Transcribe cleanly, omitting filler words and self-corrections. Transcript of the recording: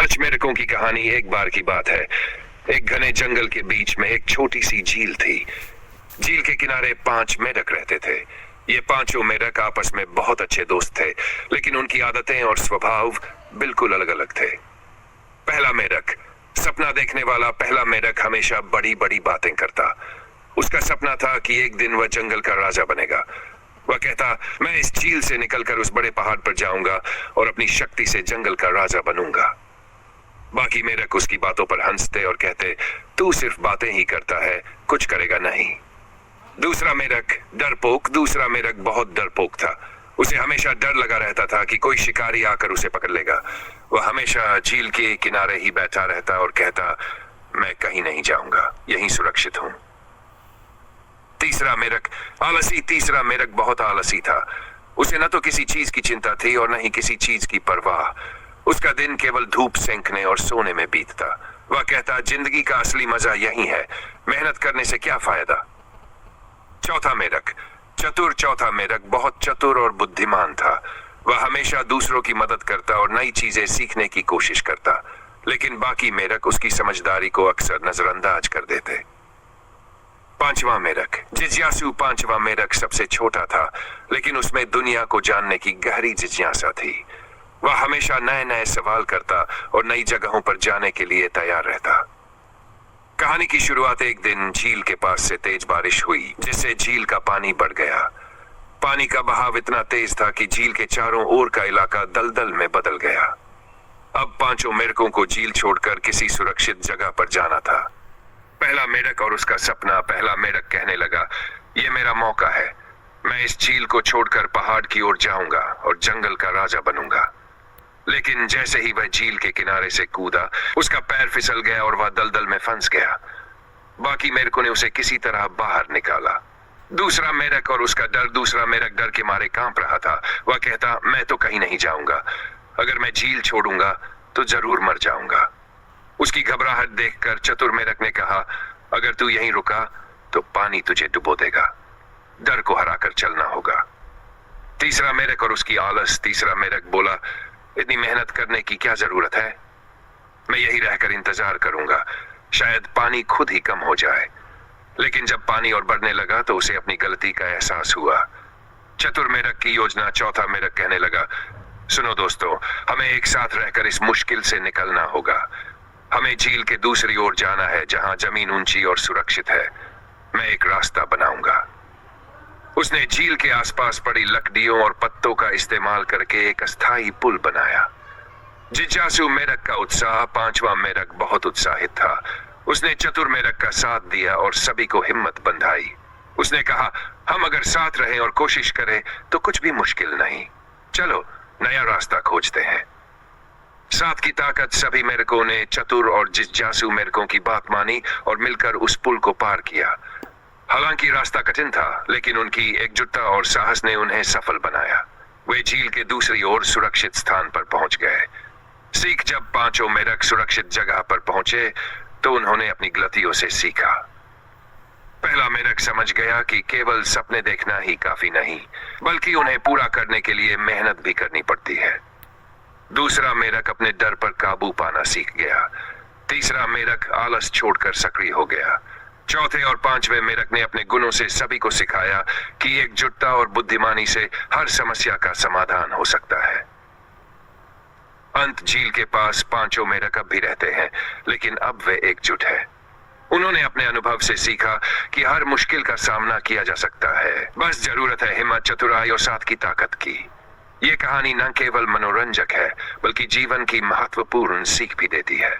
5 मेढकों की कहानी। एक बार की बात है, एक घने जंगल के बीच में एक छोटी सी झील थी। झील के किनारे 5 मेढक रहते थे। ये पांचों मेढक आपस में बहुत अच्छे दोस्त थे, लेकिन उनकी आदतें और स्वभाव बिल्कुल अलग अलग थे। पहला मेढक, सपना देखने वाला पहला मेढक, हमेशा बड़ी बड़ी बातें करता। उसका सपना था कि एक दिन वह जंगल का राजा बनेगा। वह कहता, मैं इस झील से निकलकर उस बड़े पहाड़ पर जाऊंगा और अपनी शक्ति से जंगल का राजा बनूंगा। बाकी मेढक उसकी बातों पर हंसते और कहते, तू सिर्फ बातें ही करता है, कुछ करेगा नहीं। दूसरा मेढक डरपोक, दूसरा मेढक बहुत डरपोक था। उसे हमेशा डर लगा रहता था कि कोई शिकारी आकर उसे पकड़ लेगा। वह हमेशा झील के किनारे ही बैठा रहता और कहता, मैं कहीं नहीं जाऊंगा, यहीं सुरक्षित हूं। तीसरा मेढक आलसी, तीसरा मेढक बहुत आलसी था। उसे न तो किसी चीज की चिंता थी और न ही किसी चीज की परवाह। उसका दिन केवल धूप सेंकने और सोने में बीतता। वह कहता, जिंदगी का असली मजा यही है, मेहनत करने से क्या फायदा। चौथा मेढक चतुर, चौथा मेढक बहुत चतुर और बुद्धिमान था। वह हमेशा दूसरों की मदद करता और नई चीजें सीखने की कोशिश करता, लेकिन बाकी मेढक उसकी समझदारी को अक्सर नजरअंदाज कर देते। पांचवा मेढक जिज्ञासु, पांचवा मेढक सबसे छोटा था, लेकिन उसमें दुनिया को जानने की गहरी जिज्ञासा थी। वह हमेशा नए नए सवाल करता और नई जगहों पर जाने के लिए तैयार रहता। कहानी की शुरुआत एक दिन झील के पास से तेज बारिश हुई, जिससे झील का पानी बढ़ गया। पानी का बहाव इतना तेज था कि झील के चारों ओर का इलाका दलदल में बदल गया। अब पांचों मेढकों को झील छोड़कर किसी सुरक्षित जगह पर जाना था। पहला मेढक और उसका सपना। पहला मेढक कहने लगा, यह मेरा मौका है, मैं इस झील को छोड़कर पहाड़ की ओर जाऊंगा और जंगल का राजा बनूंगा। लेकिन जैसे ही वह झील के किनारे से कूदा, उसका पैर फिसल गया और वह दलदल में फंस गया। बाकी मेढकों ने उसे किसी तरह बाहर निकाला। दूसरा मेढक और उसका डर, दूसरा मेढक डर के मारे कांप रहा था। वह कहता, मैं तो कहीं नहीं जाऊंगा, अगर मैं झील छोड़ूंगा तो जरूर मर जाऊंगा। उसकी घबराहट देखकर चतुर मेढक ने कहा, अगर तू यहीं रुका तो पानी तुझे डुबो देगा, डर को हराकर चलना होगा। तीसरा मेढक और उसकी आलस, तीसरा मेढक बोला, इतनी मेहनत करने की क्या जरूरत है, मैं यही रहकर इंतजार करूंगा, शायद पानी खुद ही कम हो जाए। लेकिन जब पानी और बढ़ने लगा तो उसे अपनी गलती का एहसास हुआ। चतुर मेढक की योजना। चौथा मेढक कहने लगा, सुनो दोस्तों, हमें एक साथ रहकर इस मुश्किल से निकलना होगा। हमें झील के दूसरी ओर जाना है, जहां जमीन ऊंची और सुरक्षित है। मैं एक रास्ता बनाऊंगा। उसने झील के आसपास पड़ी लकड़ियों और पत्तों का इस्तेमाल करके एक अस्थायी पुल बनाया। जिज्ञासु मेढक का उत्साह, पांचवा मेढक बहुत उत्साहित था। उसने चतुर मेढक का साथ दिया और सभी को हिम्मत बंधाई। उसने कहा, हम अगर साथ रहें और कोशिश करें तो कुछ भी मुश्किल नहीं। चलो नया रास्ता खोजते हैं। साथ की ताकत। सभी मेढकों ने चतुर और जिज्ञासु मेढकों की बात मानी और मिलकर उस पुल को पार किया। हालांकि रास्ता कठिन था, लेकिन उनकी एकजुटता और साहस ने उन्हें सफल बनाया। वे झील के दूसरी ओर सुरक्षित स्थान पर पहुंच गए। जब पांचों मेढक सुरक्षित जगह पर पहुंचे तो उन्होंने अपनी गलतियों से सीखा। पहला मेढक समझ गया कि केवल सपने देखना ही काफी नहीं, बल्कि उन्हें पूरा करने के लिए मेहनत भी करनी पड़ती है। दूसरा मेढक अपने डर पर काबू पाना सीख गया। तीसरा मेढक आलस छोड़कर सक्रिय हो गया। चौथे और पांचवें मेढक ने अपने गुणों से सभी को सिखाया कि एकजुटता और बुद्धिमानी से हर समस्या का समाधान हो सकता है। अंत झील के पास पांचों मेढक अब भी रहते हैं, लेकिन अब वे एकजुट हैं। उन्होंने अपने अनुभव से सीखा कि हर मुश्किल का सामना किया जा सकता है, बस जरूरत है हिम्मत, चतुराई और साथ की ताकत की। ये कहानी न केवल मनोरंजक है, बल्कि जीवन की महत्वपूर्ण सीख भी देती है।